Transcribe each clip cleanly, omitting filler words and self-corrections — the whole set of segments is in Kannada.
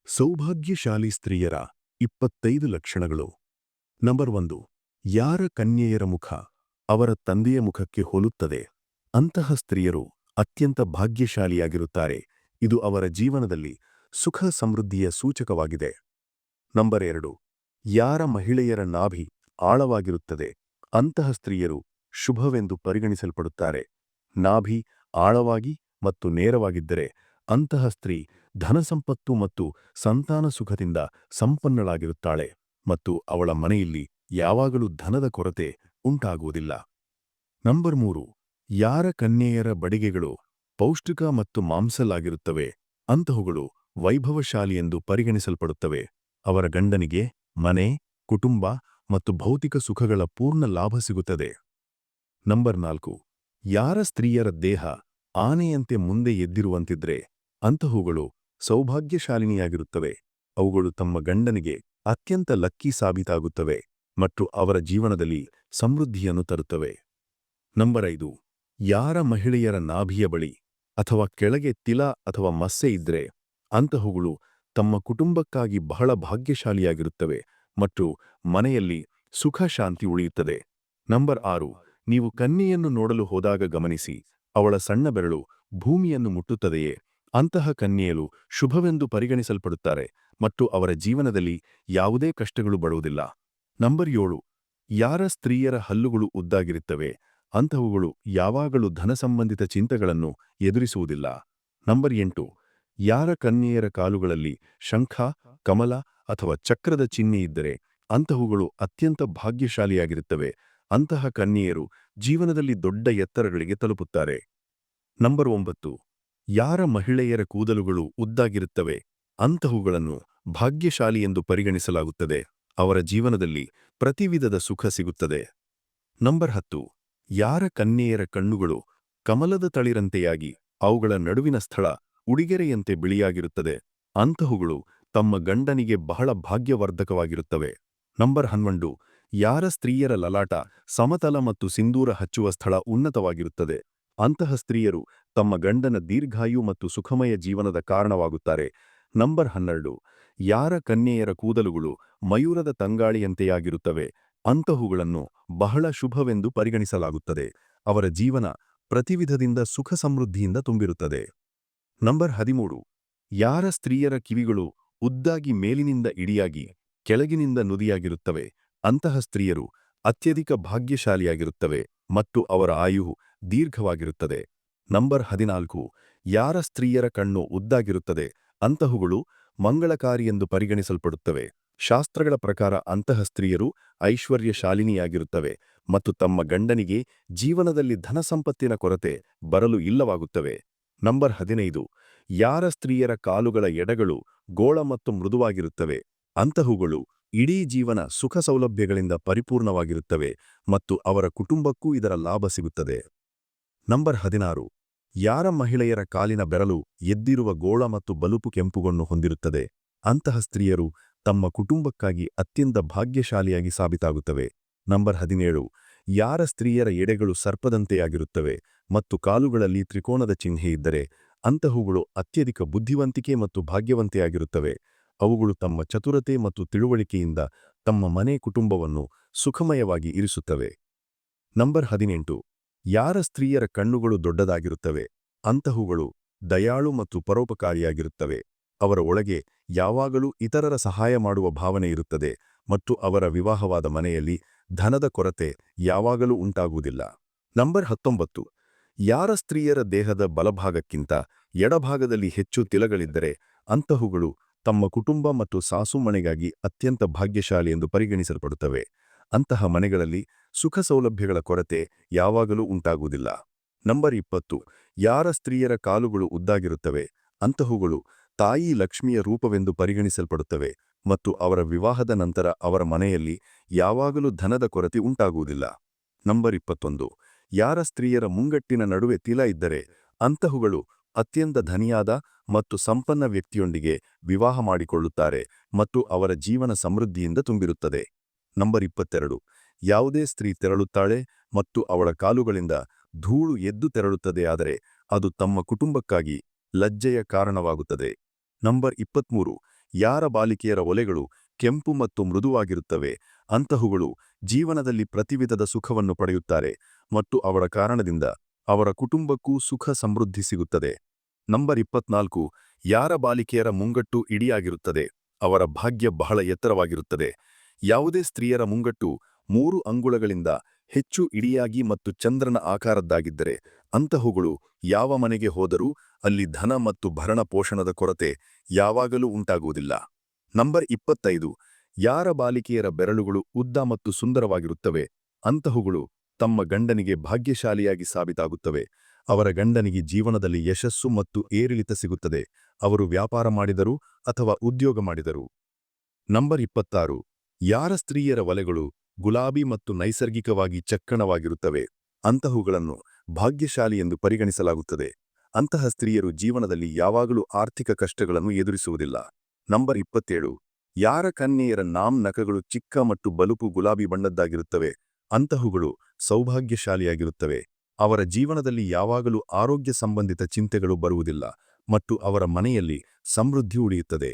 ಸೌಭಾಗ್ಯಶಾಲಿ ಸ್ತ್ರೀಯರ 25 ಲಕ್ಷಣಗಳು. ನಂಬರ್ 1. ಯಾರ ಕನ್ಯೆಯರ ಮುಖ ಅವರ ತಂದೆಯ ಮುಖಕ್ಕೆ ಹೋಲುತ್ತದೆ ಅಂತಹ ಸ್ತ್ರೀಯರು ಅತ್ಯಂತ ಭಾಗ್ಯಶಾಲಿಯಾಗಿರುತ್ತಾರೆ. ಇದು ಅವರ ಜೀವನದಲ್ಲಿ ಸುಖ ಸಮೃದ್ಧಿಯ ಸೂಚಕವಾಗಿದೆ. ನಂಬರ್ 2. ಯಾರ ಮಹಿಳೆಯರ ನಾಭಿ ಆಳವಾಗಿರುತ್ತದೆ ಅಂತಹ ಸ್ತ್ರೀಯರು ಶುಭವೆಂದು ಪರಿಗಣಿಸಲ್ಪಡುತ್ತಾರೆ. ನಾಭಿ ಆಳವಾಗಿ ಮತ್ತು ನೇರವಾಗಿದ್ದರೆ ಅಂತಹ ಸ್ತ್ರೀ ಧನಸಂಪತ್ತು ಮತ್ತು ಸಂತಾನ ಸುಖದಿಂದ ಸಂಪನ್ನಳಾಗಿರುತ್ತಾಳೆ ಮತ್ತು ಅವಳ ಮನೆಯಲ್ಲಿ ಯಾವಾಗಲೂ ಧನದ ಕೊರತೆ ಉಂಟಾಗುವುದಿಲ್ಲ. ನಂಬರ್ 3. ಯಾರ ಕನ್ಯೆಯರ ಬಡಿಗೆಗಳು ಪೌಷ್ಟಿಕ ಮತ್ತು ಮಾಂಸಲಾಗಿರುತ್ತವೆ ಅಂತಹುಗಳು ವೈಭವಶಾಲಿ ಎಂದು ಪರಿಗಣಿಸಲ್ಪಡುತ್ತವೆ. ಅವರ ಗಂಡನಿಗೆ ಮನೆ, ಕುಟುಂಬ ಮತ್ತು ಭೌತಿಕ ಸುಖಗಳ ಪೂರ್ಣ ಲಾಭ ಸಿಗುತ್ತದೆ. ನಂಬರ್ 4. ಯಾರ ಸ್ತ್ರೀಯರ ದೇಹ ಆನೆಯಂತೆ ಮುಂದೆ ಎದ್ದಿರುವಂತಿದ್ರೆ ಅಂತಹುಗಳು ಸೌಭಾಗ್ಯಶಾಲಿನಿಯಾಗಿರುತ್ತವೆ. ಅವುಗಳು ತಮ್ಮ ಗಂಡನಿಗೆ ಅತ್ಯಂತ ಲಕ್ಕಿ ಸಾಬೀತಾಗುತ್ತವೆ ಮತ್ತು ಅವರ ಜೀವನದಲ್ಲಿ ಸಮೃದ್ಧಿಯನ್ನು ತರುತ್ತವೆ. ನಂಬರ್ 5. ಯಾರ ಮಹಿಳೆಯರ ನಾಭಿಯ ಬಳಿ ಅಥವಾ ಕೆಳಗೆ ತಿಲ ಅಥವಾ ಮಸ್ಸೆ ಇದ್ರೆ ಅಂತಹುಗಳು ತಮ್ಮ ಕುಟುಂಬಕ್ಕಾಗಿ ಬಹಳ ಭಾಗ್ಯಶಾಲಿಯಾಗಿರುತ್ತವೆ ಮತ್ತು ಮನೆಯಲ್ಲಿ ಸುಖ ಶಾಂತಿ ಉಳಿಯುತ್ತದೆ. ನಂಬರ್ 6. ನೀವು ಕನ್ಯೆಯನ್ನು ನೋಡಲು ಹೋದಾಗ ಗಮನಿಸಿ, ಅವಳ ಸಣ್ಣ ಬೆರಳು ಭೂಮಿಯನ್ನು ಮುಟ್ಟುತ್ತದೆಯೇ ಅಂತಹ ಕನ್ಯೆಯರು ಶುಭವೆಂದು ಪರಿಗಣಿಸಲ್ಪಡುತ್ತಾರೆ ಮತ್ತು ಅವರ ಜೀವನದಲ್ಲಿ ಯಾವುದೇ ಕಷ್ಟಗಳು ಬರುವುದಿಲ್ಲ. ನಂಬರ್ 7. ಯಾರ ಸ್ತ್ರೀಯರ ಹಲ್ಲುಗಳು ಉದ್ದಾಗಿರುತ್ತವೆ ಅಂತಹುಗಳು ಯಾವಾಗಲೂ ಧನಸಂಬಂಧಿತ ಚಿಂತೆಗಳನ್ನು ಎದುರಿಸುವುದಿಲ್ಲ. ನಂಬರ್ 8. ಯಾರ ಕನ್ಯೆಯರ ಕಾಲುಗಳಲ್ಲಿ ಶಂಖ, ಕಮಲ ಅಥವಾ ಚಕ್ರದ ಚಿಹ್ನೆ ಇದ್ದರೆ ಅಂತಹುಗಳು ಅತ್ಯಂತ ಭಾಗ್ಯಶಾಲಿಯಾಗಿರುತ್ತವೆ. ಅಂತಹ ಕನ್ಯೆಯರು ಜೀವನದಲ್ಲಿ ದೊಡ್ಡ ಎತ್ತರಗಳಿಗೆ ತಲುಪುತ್ತಾರೆ. ನಂಬರ್ 9. ಯಾರ ಮಹಿಳೆಯರ ಕೂದಲುಗಳು ಉದ್ದಾಗಿರುತ್ತವೆ ಅಂತಹುಗಳನ್ನು ಭಾಗ್ಯಶಾಲಿ ಎಂದು ಪರಿಗಣಿಸಲಾಗುತ್ತದೆ. ಅವರ ಜೀವನದಲ್ಲಿ ಪ್ರತಿವಿಧದ ಸುಖ ಸಿಗುತ್ತದೆ. ನಂಬರ್ 10. ಯಾರ ಕನ್ಯೆಯರ ಕಣ್ಣುಗಳು ಕಮಲದ ತಳಿರಂತೆಯಾಗಿ ಅವುಗಳ ನಡುವಿನ ಸ್ಥಳ ಉಡಿಗೆರೆಯಂತೆ ಬಿಳಿಯಾಗಿರುತ್ತದೆ ಅಂತಹುಗಳು ತಮ್ಮ ಗಂಡನಿಗೆ ಬಹಳ ಭಾಗ್ಯವರ್ಧಕವಾಗಿರುತ್ತವೆ. ನಂಬರ್ 11. ಯಾರ ಸ್ತ್ರೀಯರ ಲಲಾಟ ಸಮತಲ ಮತ್ತು ಸಿಂಧೂರ ಹಚ್ಚುವ ಸ್ಥಳ ಉನ್ನತವಾಗಿರುತ್ತದೆ ಅಂತಹ ಸ್ತ್ರೀಯರು ತಮ್ಮ ಗಂಡನ ದೀರ್ಘಾಯು ಮತ್ತು ಸುಖಮಯ ಜೀವನದ ಕಾರಣವಾಗುತ್ತಾರೆ. ನಂಬರ್ 12. ಯಾರ ಕನ್ಯೆಯರ ಕೂದಲುಗಳು ಮಯೂರದ ತಂಗಾಳಿಯಂತೆಯಾಗಿರುತ್ತವೆ ಅಂತಹುಗಳನ್ನು ಬಹಳ ಶುಭವೆಂದು ಪರಿಗಣಿಸಲಾಗುತ್ತದೆ. ಅವರ ಜೀವನ ಪ್ರತಿವಿಧದಿಂದ ಸುಖ ಸಮೃದ್ಧಿಯಿಂದ ತುಂಬಿರುತ್ತದೆ. ನಂಬರ್ 13. ಯಾರ ಸ್ತ್ರೀಯರ ಕಿವಿಗಳು ಉದ್ದಾಗಿ ಮೇಲಿನಿಂದ ಇಡಿಯಾಗಿ ಕೆಳಗಿನಿಂದ ನುದಿಯಾಗಿರುತ್ತವೆ ಅಂತಹ ಸ್ತ್ರೀಯರು ಅತ್ಯಧಿಕ ಭಾಗ್ಯಶಾಲಿಯಾಗಿರುತ್ತವೆ ಮತ್ತು ಅವರ ಆಯುವು ದೀರ್ಘವಾಗಿರುತ್ತದೆ. ನಂಬರ್ 14. ಯಾರ ಸ್ತ್ರೀಯರ ಕಣ್ಣು ಉದ್ದಾಗಿರುತ್ತದೆ ಅಂತಹುಗಳು ಮಂಗಳಕಾರಿ ಎಂದು ಪರಿಗಣಿಸಲ್ಪಡುತ್ತವೆ. ಶಾಸ್ತ್ರಗಳ ಪ್ರಕಾರ ಅಂತಹ ಸ್ತ್ರೀಯರು ಐಶ್ವರ್ಯಶಾಲಿನಿಯಾಗಿರುತ್ತವೆ ಮತ್ತು ತಮ್ಮ ಗಂಡನಿಗೆ ಜೀವನದಲ್ಲಿ ಧನಸಂಪತ್ತಿನ ಕೊರತೆ ಬರಲು ಇಲ್ಲವಾಗುತ್ತವೆ. ನಂಬರ್ 15. ಯಾರ ಸ್ತ್ರೀಯರ ಕಾಲುಗಳ ಎಡಗಳು ಗೋಳ ಮತ್ತು ಮೃದುವಾಗಿರುತ್ತವೆ ಅಂತಹುಗಳು ಇಡೀ ಜೀವನ ಸುಖ ಸೌಲಭ್ಯಗಳಿಂದ ಪರಿಪೂರ್ಣವಾಗಿರುತ್ತವೆ ಮತ್ತು ಅವರ ಕುಟುಂಬಕ್ಕೂ ಇದರ ಲಾಭ ಸಿಗುತ್ತದೆ. ನಂಬರ್ 16. ಯಾರ ಮಹಿಳೆಯರ ಕಾಲಿನ ಬೆರಳು ಎದ್ದಿರುವ ಗೋಳ ಮತ್ತು ಬಲುಪು ಕೆಂಪುಗೊಂಡು ಹೊಂದಿರುತ್ತದೆ ಅಂತಹ ಸ್ತ್ರೀಯರು ತಮ್ಮ ಕುಟುಂಬಕ್ಕಾಗಿ ಅತ್ಯಂತ ಭಾಗ್ಯಶಾಲಿಯಾಗಿ ಸಾಬೀತಾಗುತ್ತವೆ. ನಂಬರ್ 17. ಯಾರ ಸ್ತ್ರೀಯರ ಎಡೆಗಳು ಸರ್ಪದಂತೆಯಾಗಿರುತ್ತವೆ ಮತ್ತು ಕಾಲುಗಳಲ್ಲಿ ತ್ರಿಕೋಣದ ಚಿಹ್ನೆ ಇದ್ದರೆ ಅಂತಹುಗಳು ಅತ್ಯಧಿಕ ಬುದ್ಧಿವಂತಿಕೆ ಮತ್ತು ಭಾಗ್ಯವಂತೆಯಾಗಿರುತ್ತವೆ. ಅವುಗಳು ತಮ್ಮ ಚತುರತೆ ಮತ್ತು ತಿಳುವಳಿಕೆಯಿಂದ ತಮ್ಮ ಮನೆ ಕುಟುಂಬವನ್ನು ಸುಖಮಯವಾಗಿ ಇರಿಸುತ್ತವೆ. ನಂಬರ್ 18. ಯಾರ ಸ್ತ್ರೀಯರ ಕಣ್ಣುಗಳು ದೊಡ್ಡದಾಗಿರುತ್ತವೆ ಅಂತಹುಗಳು ದಯಾಳು ಮತ್ತು ಪರೋಪಕಾರಿಯಾಗಿರುತ್ತವೆ. ಅವರ ಒಳಗೆ ಯಾವಾಗಲೂ ಇತರರ ಸಹಾಯ ಮಾಡುವ ಭಾವನೆ ಇರುತ್ತದೆ ಮತ್ತು ಅವರ ವಿವಾಹವಾದ ಮನೆಯಲ್ಲಿ ಧನದ ಕೊರತೆ ಯಾವಾಗಲೂ ಉಂಟಾಗುವುದಿಲ್ಲ. ನಂಬರ್ 19. ಯಾರ ಸ್ತ್ರೀಯರ ದೇಹದ ಬಲಭಾಗಕ್ಕಿಂತ ಎಡಭಾಗದಲ್ಲಿ ಹೆಚ್ಚು ತಿಲಗಳಿದ್ದರೆ ಅಂತಹುಗಳು ತಮ್ಮ ಕುಟುಂಬ ಮತ್ತು ಸಾಸುಮನೆಗಾಗಿ ಅತ್ಯಂತ ಭಾಗ್ಯಶಾಲಿ ಎಂದು ಪರಿಗಣಿಸಲ್ಪಡುತ್ತವೆ. ಅಂತಹ ಮನೆಗಳಲ್ಲಿ ಸುಖ ಸೌಲಭ್ಯಗಳ ಕೊರತೆ ಯಾವಾಗಲೂ ಉಂಟಾಗುವುದಿಲ್ಲ. ನಂಬರ್ 20. ಯಾರ ಸ್ತ್ರೀಯರ ಕಾಲುಗಳು ಉದ್ದಾಗಿರುತ್ತವೆ ಅಂತಹುಗಳು ತಾಯಿ ಲಕ್ಷ್ಮಿಯ ರೂಪವೆಂದು ಪರಿಗಣಿಸಲ್ಪಡುತ್ತವೆ ಮತ್ತು ಅವರ ವಿವಾಹದ ನಂತರ ಅವರ ಮನೆಯಲ್ಲಿ ಯಾವಾಗಲೂ ಧನದ ಕೊರತೆ ಉಂಟಾಗುವುದಿಲ್ಲ. ನಂಬರ್ 21. ಯಾರ ಸ್ತ್ರೀಯರ ಮುಂಗಟ್ಟಿನ ನಡುವೆ ತಿಲ ಇದ್ದರೆ ಅಂತಹುಗಳು ಅತ್ಯಂತ ಧನಿಯಾದ ಮತ್ತು ಸಂಪನ್ನ ವ್ಯಕ್ತಿಯೊಂದಿಗೆ ವಿವಾಹ ಮಾಡಿಕೊಳ್ಳುತ್ತಾರೆ ಮತ್ತು ಅವರ ಜೀವನ ಸಮೃದ್ಧಿಯಿಂದ ತುಂಬಿರುತ್ತದೆ. ನಂಬರ್ 22. ಯಾವುದೇ ಸ್ತ್ರೀ ತೆರಳುತ್ತಾಳೆ ಮತ್ತು ಅವಳ ಕಾಲುಗಳಿಂದ ಧೂಳು ಎದ್ದು ತೆರಳುತ್ತದೆ ಆದರೆ ಅದು ತಮ್ಮ ಕುಟುಂಬಕ್ಕಾಗಿ ಲಜ್ಜೆಯ ಕಾರಣವಾಗುತ್ತದೆ. ನಂಬರ್ 23. ಯಾರ ಬಾಲಿಕೆಯರ ಒಲೆಗಳು ಕೆಂಪು ಮತ್ತು ಮೃದುವಾಗಿರುತ್ತವೆ ಅಂತಹುಗಳು ಜೀವನದಲ್ಲಿ ಪ್ರತಿವಿಧದ ಸುಖವನ್ನು ಪಡೆಯುತ್ತಾರೆ ಮತ್ತು ಅವರ ಕಾರಣದಿಂದ ಅವರ ಕುಟುಂಬಕ್ಕೂ ಸುಖ ಸಮೃದ್ಧಿ ಸಿಗುತ್ತದೆ. ನಂಬರ್ 24 ಯಾರ ಬಾಲಿಕೆಯರ ಮುಂಗಟ್ಟು ಇಡಿಯಾಗಿರುತ್ತದೆ ಅವರ ಭಾಗ್ಯ ಬಹಳ ಎತ್ತರವಾಗಿರುತ್ತದೆ. ಯಾವುದೇ ಸ್ತ್ರೀಯರ ಮುಂಗಟ್ಟು 3 ಅಂಗುಳಗಳಿಂದ ಹೆಚ್ಚು ಇಡಿಯಾಗಿ ಮತ್ತು ಚಂದ್ರನ ಆಕಾರದ್ದಾಗಿದ್ದರೆ ಅಂತಹುಗಳು ಯಾವ ಮನೆಗೆ ಹೋದರೂ ಅಲ್ಲಿ ಧನ ಮತ್ತು ಭರಣ ಪೋಷಣದ ಕೊರತೆ ಯಾವಾಗಲೂ ಉಂಟಾಗುವುದಿಲ್ಲ. ನಂಬರ್ 25 ಯಾರ ಬಾಲಿಕೆಯರ ಬೆರಳುಗಳು ಉದ್ದ ಮತ್ತು ಸುಂದರವಾಗಿರುತ್ತವೆ ಅಂತಹುಗಳು ತಮ್ಮ ಗಂಡನಿಗೆ ಭಾಗ್ಯಶಾಲಿಯಾಗಿ ಸಾಬೀತಾಗುತ್ತವೆ. ಅವರ ಗಂಡನಿಗೆ ಜೀವನದಲ್ಲಿ ಯಶಸ್ಸು ಮತ್ತು ಏರಿಳಿತ ಸಿಗುತ್ತದೆ, ಅವರು ವ್ಯಾಪಾರ ಮಾಡಿದರೂ ಅಥವಾ ಉದ್ಯೋಗ ಮಾಡಿದರೂ. ನಂಬರ್ 26 ಯಾರ ಸ್ತ್ರೀಯರ ಒಲೆಗಳು ಗುಲಾಬಿ ಮತ್ತು ನೈಸರ್ಗಿಕವಾಗಿ ಚಕ್ಕಣವಾಗಿರುತ್ತವೆ ಅಂತಹುಗಳನ್ನು ಭಾಗ್ಯಶಾಲಿ ಎಂದು ಪರಿಗಣಿಸಲಾಗುತ್ತದೆ. ಅಂತಹ ಸ್ತ್ರೀಯರು ಜೀವನದಲ್ಲಿ ಯಾವಾಗಲೂ ಆರ್ಥಿಕ ಕಷ್ಟಗಳನ್ನು ಎದುರಿಸುವುದಿಲ್ಲ. ನಂಬರ್ 27 ಯಾರ ಕನ್ಯೆಯರ ನಖಗಳು ಚಿಕ್ಕ ಮತ್ತು ಬಲುಪು ಗುಲಾಬಿ ಬಣ್ಣದ್ದಾಗಿರುತ್ತವೆ ಅಂತಹುಗಳು ಸೌಭಾಗ್ಯಶಾಲಿಯಾಗಿರುತ್ತವೆ. ಅವರ ಜೀವನದಲ್ಲಿ ಯಾವಾಗಲೂ ಆರೋಗ್ಯ ಸಂಬಂಧಿತ ಚಿಂತೆಗಳು ಬರುವುದಿಲ್ಲ ಮತ್ತು ಅವರ ಮನೆಯಲ್ಲಿ ಸಮೃದ್ಧಿ ಉಳಿಯುತ್ತದೆ.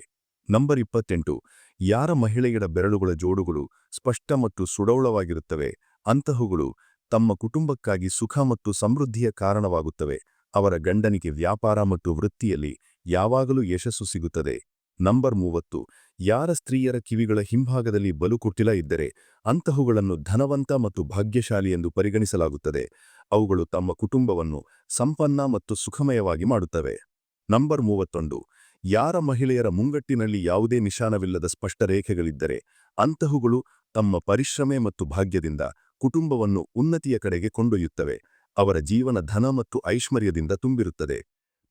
ನಂಬರ್ 28 ಯಾರ ಮಹಿಳೆಯರ ಬೆರಳುಗಳ ಜೋಡುಗಳು ಸ್ಪಷ್ಟ ಮತ್ತು ಸುಡೌಳವಾಗಿರುತ್ತವೆ ಅಂತಹುಗಳು ತಮ್ಮ ಕುಟುಂಬಕ್ಕಾಗಿ ಸುಖ ಮತ್ತು ಸಮೃದ್ಧಿಯ ಕಾರಣವಾಗುತ್ತವೆ. ಅವರ ಗಂಡನಿಗೆ ವ್ಯಾಪಾರ ಮತ್ತು ವೃತ್ತಿಯಲ್ಲಿ ಯಾವಾಗಲೂ ಯಶಸ್ಸು ಸಿಗುತ್ತದೆ. ನಂಬರ್ 30 ಯಾರ ಸ್ತ್ರೀಯರ ಕಿವಿಗಳ ಹಿಂಭಾಗದಲ್ಲಿ ಬಲುಕುಟಿಲ ಇದ್ದರೆ ಅಂತಹುಗಳನ್ನು ಧನವಂತ ಮತ್ತು ಭಾಗ್ಯಶಾಲಿ ಎಂದು ಪರಿಗಣಿಸಲಾಗುತ್ತದೆ. ಅವುಗಳು ತಮ್ಮ ಕುಟುಂಬವನ್ನು ಸಂಪನ್ನ ಮತ್ತು ಸುಖಮಯವಾಗಿ ಮಾಡುತ್ತವೆ. ನಂಬರ್ 31 ಯಾರ ಮಹಿಳೆಯರ ಮುಂಗಟ್ಟಿನಲ್ಲಿ ಯಾವುದೇ ನಿಶಾನವಿಲ್ಲದ ಸ್ಪಷ್ಟ ರೇಖೆಗಳಿದ್ದರೆ ಅಂತಹುಗಳು ತಮ್ಮ ಪರಿಶ್ರಮ ಮತ್ತು ಭಾಗ್ಯದಿಂದ ಕುಟುಂಬವನ್ನು ಉನ್ನತಿಯ ಕಡೆಗೆ ಕೊಂಡೊಯ್ಯುತ್ತವೆ. ಅವರ ಜೀವನ ಧನ ಮತ್ತು ಐಶ್ವರ್ಯದಿಂದ ತುಂಬಿರುತ್ತದೆ.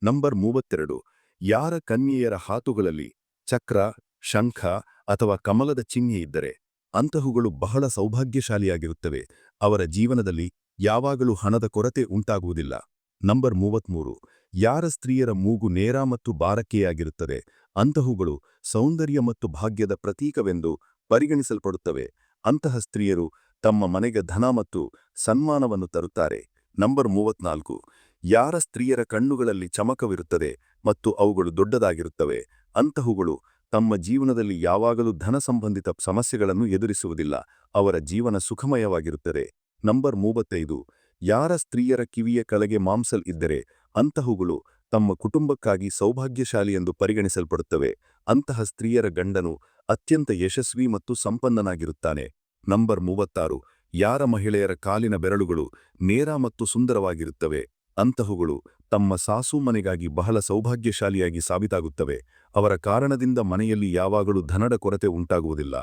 ನಂಬರ್ 32 ಯಾರ ಕನ್ಯೆಯರ ಹಾತುಗಳಲ್ಲಿ ಚಕ್ರ, ಶಂಖ ಅಥವಾ ಕಮಲದ ಚಿಹ್ನೆ ಇದ್ದರೆ ಅಂತಹುಗಳು ಬಹಳ ಸೌಭಾಗ್ಯಶಾಲಿಯಾಗಿರುತ್ತವೆ. ಅವರ ಜೀವನದಲ್ಲಿ ಯಾವಾಗಲೂ ಹಣದ ಕೊರತೆ ಉಂಟಾಗುವುದಿಲ್ಲ. ನಂಬರ್ 33 ಯಾರ ಸ್ತ್ರೀಯರ ಮೂಗು ನೇರ ಮತ್ತು ಬಾರಕೆಯಾಗಿರುತ್ತದೆ ಅಂತಹುಗಳು ಸೌಂದರ್ಯ ಮತ್ತು ಭಾಗ್ಯದ ಪ್ರತೀಕವೆಂದು ಪರಿಗಣಿಸಲ್ಪಡುತ್ತವೆ. ಅಂತಹ ಸ್ತ್ರೀಯರು ತಮ್ಮ ಮನೆಗೆ ಧನ ಮತ್ತು ಸನ್ಮಾನವನ್ನು ತರುತ್ತಾರೆ. ನಂಬರ್ 34 ಯಾರ ಸ್ತ್ರೀಯರ ಕಣ್ಣುಗಳಲ್ಲಿ ಚಮಕವಿರುತ್ತದೆ ಮತ್ತು ಅವುಗಳು ದೊಡ್ಡದಾಗಿರುತ್ತವೆ ಅಂತಹುಗಳು ತಮ್ಮ ಜೀವನದಲ್ಲಿ ಯಾವಾಗಲೂ ಧನ ಸಂಬಂಧಿತ ಸಮಸ್ಯೆಗಳನ್ನು ಎದುರಿಸುವುದಿಲ್ಲ. ಅವರ ಜೀವನ ಸುಖಮಯವಾಗಿರುತ್ತದೆ. ನಂಬರ್ 35 ಯಾರ ಸ್ತ್ರೀಯರ ಕಿವಿಯ ಕೆಳಗೆ ಮಾಂಸಲ್ ಇದ್ದರೆ ಅಂತಹುಗಳು ತಮ್ಮ ಕುಟುಂಬಕ್ಕಾಗಿ ಸೌಭಾಗ್ಯಶಾಲಿ ಎಂದು ಪರಿಗಣಿಸಲ್ಪಡುತ್ತವೆ. ಅಂತಹ ಸ್ತ್ರೀಯರ ಗಂಡನು ಅತ್ಯಂತ ಯಶಸ್ವಿ ಮತ್ತು ಸಂಪನ್ನನಾಗಿರುತ್ತಾನೆ. ನಂಬರ್ 36 ಯಾರ ಮಹಿಳೆಯರ ಕಾಲಿನ ಬೆರಳುಗಳು ನೇರ ಮತ್ತು ಸುಂದರವಾಗಿರುತ್ತವೆ ಅಂತಹುಗಳು ತಮ್ಮ ಸಾಸು ಮನೆಗಾಗಿ ಬಹಳ ಸೌಭಾಗ್ಯಶಾಲಿಯಾಗಿ ಸಾಬೀತಾಗುತ್ತವೆ. ಅವರ ಕಾರಣದಿಂದ ಮನೆಯಲ್ಲಿ ಯಾವಾಗಲೂ ಧನದ ಕೊರತೆ ಉಂಟಾಗುವುದಿಲ್ಲ.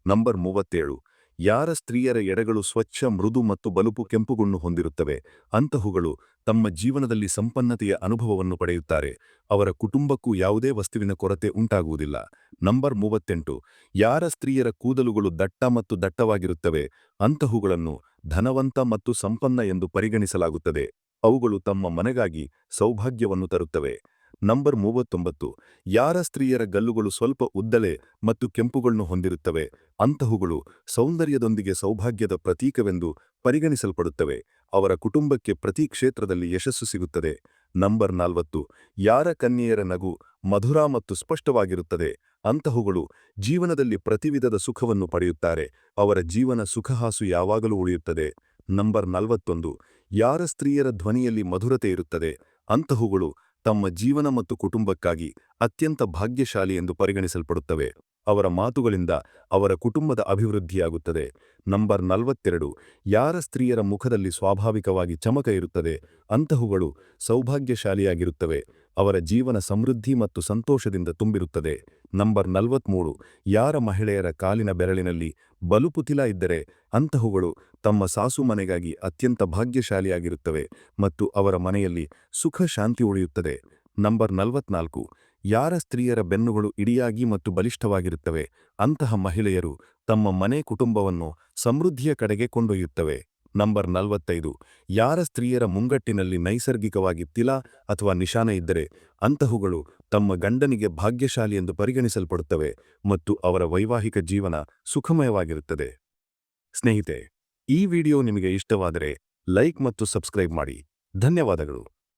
ನಂಬರ್ 37 ಯಾರ ಸ್ತ್ರೀಯರ ಎಡೆಗಳು ಸ್ವಚ್ಛ, ಮೃದು ಮತ್ತು ಬಲುಪು ಕೆಂಪುಗುಣ್ಣು ಹೊಂದಿರುತ್ತವೆ ಅಂತಹುಗಳು ತಮ್ಮ ಜೀವನದಲ್ಲಿ ಸಂಪನ್ನತೆಯ ಅನುಭವವನ್ನು ಪಡೆಯುತ್ತಾರೆ. ಅವರ ಕುಟುಂಬಕ್ಕೂ ಯಾವುದೇ ವಸ್ತುವಿನ ಕೊರತೆ ಉಂಟಾಗುವುದಿಲ್ಲ. ನಂಬರ್ 38 ಯಾರ ಸ್ತ್ರೀಯರ ಕೂದಲುಗಳು ದಟ್ಟ ಮತ್ತು ದಟ್ಟವಾಗಿರುತ್ತವೆ ಅಂತಹುಗಳನ್ನು ಧನವಂತ ಮತ್ತು ಸಂಪನ್ನ ಎಂದು ಪರಿಗಣಿಸಲಾಗುತ್ತದೆ. ಅವುಗಳು ತಮ್ಮ ಮನೆಗಾಗಿ ಸೌಭಾಗ್ಯವನ್ನು ತರುತ್ತವೆ. ನಂಬರ್ 39 ಯಾರ ಸ್ತ್ರೀಯರ ಗಲ್ಲುಗಳು ಸ್ವಲ್ಪ ಉದ್ದಳೆ ಮತ್ತು ಕೆಂಪುಗಳನ್ನು ಹೊಂದಿರುತ್ತವೆ ಅಂತಹುಗಳು ಸೌಂದರ್ಯದೊಂದಿಗೆ ಸೌಭಾಗ್ಯದ ಪ್ರತೀಕವೆಂದು ಪರಿಗಣಿಸಲ್ಪಡುತ್ತವೆ. ಅವರ ಕುಟುಂಬಕ್ಕೆ ಪ್ರತಿ ಕ್ಷೇತ್ರದಲ್ಲಿ ಯಶಸ್ಸು ಸಿಗುತ್ತದೆ. ನಂಬರ್ 40 ಯಾರ ಕನ್ಯೆಯರ ನಗು ಮಧುರ ಮತ್ತು ಸ್ಪಷ್ಟವಾಗಿರುತ್ತದೆ ಅಂತಹುಗಳು ಜೀವನದಲ್ಲಿ ಪ್ರತಿವಿಧದ ಸುಖವನ್ನು ಪಡೆಯುತ್ತಾರೆ. ಅವರ ಜೀವನ ಸುಖಹಾಸು ಯಾವಾಗಲೂ ಉಳಿಯುತ್ತದೆ. ನಂಬರ್ 41 ಯಾರ ಸ್ತ್ರೀಯರ ಧ್ವನಿಯಲ್ಲಿ ಮಧುರತೆ ಇರುತ್ತದೆ ಅಂತಹುಗಳು ತಮ್ಮ ಜೀವನ ಮತ್ತು ಕುಟುಂಬಕ್ಕಾಗಿ ಅತ್ಯಂತ ಭಾಗ್ಯಶಾಲಿ ಎಂದು ಪರಿಗಣಿಸಲ್ಪಡುತ್ತವೆ. ಅವರ ಮಾತುಗಳಿಂದ ಅವರ ಕುಟುಂಬದ ಅಭಿವೃದ್ಧಿಯಾಗುತ್ತದೆ. ನಂಬರ್ 42 ಯಾರ ಸ್ತ್ರೀಯರ ಮುಖದಲ್ಲಿ ಸ್ವಾಭಾವಿಕವಾಗಿ ಚಮಕ ಇರುತ್ತದೆ ಅಂತಹುಗಳು ಸೌಭಾಗ್ಯಶಾಲಿಯಾಗಿರುತ್ತವೆ. ಅವರ ಜೀವನ ಸಮೃದ್ಧಿ ಮತ್ತು ಸಂತೋಷದಿಂದ ತುಂಬಿರುತ್ತದೆ. ನಂಬರ್ 43 ಯಾರ ಮಹಿಳೆಯರ ಕಾಲಿನ ಬೆರಳಿನಲ್ಲಿ ಬಲುಪುತಿಲ ಇದ್ದರೆ ಅಂತಹುಗಳು ತಮ್ಮ ಸಾಸು ಮನೆಗಾಗಿ ಅತ್ಯಂತ ಭಾಗ್ಯಶಾಲಿಯಾಗಿರುತ್ತವೆ ಮತ್ತು ಅವರ ಮನೆಯಲ್ಲಿ ಸುಖ ಶಾಂತಿ ಉಳಿಯುತ್ತದೆ. ನಂಬರ್ 44 ಯಾರ ಸ್ತ್ರೀಯರ ಬೆನ್ನುಗಳು ಇಡಿಯಾಗಿ ಮತ್ತು ಬಲಿಷ್ಠವಾಗಿರುತ್ತವೆ ಅಂತಹ ಮಹಿಳೆಯರು ತಮ್ಮ ಮನೆ ಕುಟುಂಬವನ್ನು ಸಮೃದ್ಧಿಯ ಕಡೆಗೆ ಕೊಂಡೊಯ್ಯುತ್ತವೆ. ನಂಬರ್ 45 ಯಾರ ಸ್ತ್ರೀಯರ ಮುಂಗಟ್ಟಿನಲ್ಲಿ ನೈಸರ್ಗಿಕವಾಗಿ ತಿಲ ಅಥವಾ ನಿಶಾನ ಇದ್ದರೆ ಅಂತಹುಗಳು ತಮ್ಮ ಗಂಡನಿಗೆ ಭಾಗ್ಯಶಾಲಿ ಎಂದು ಪರಿಗಣಿಸಲ್ಪಡುತ್ತವೆ ಮತ್ತು ಅವರ ವೈವಾಹಿಕ ಜೀವನ ಸುಖಮಯವಾಗಿರುತ್ತದೆ. ಸ್ನೇಹಿತರೆ, ಈ ವಿಡಿಯೋ ನಿಮಗೆ ಇಷ್ಟವಾದರೆ ಲೈಕ್ ಮತ್ತು ಸಬ್ಸ್ಕ್ರೈಬ್ ಮಾಡಿ. ಧನ್ಯವಾದಗಳು.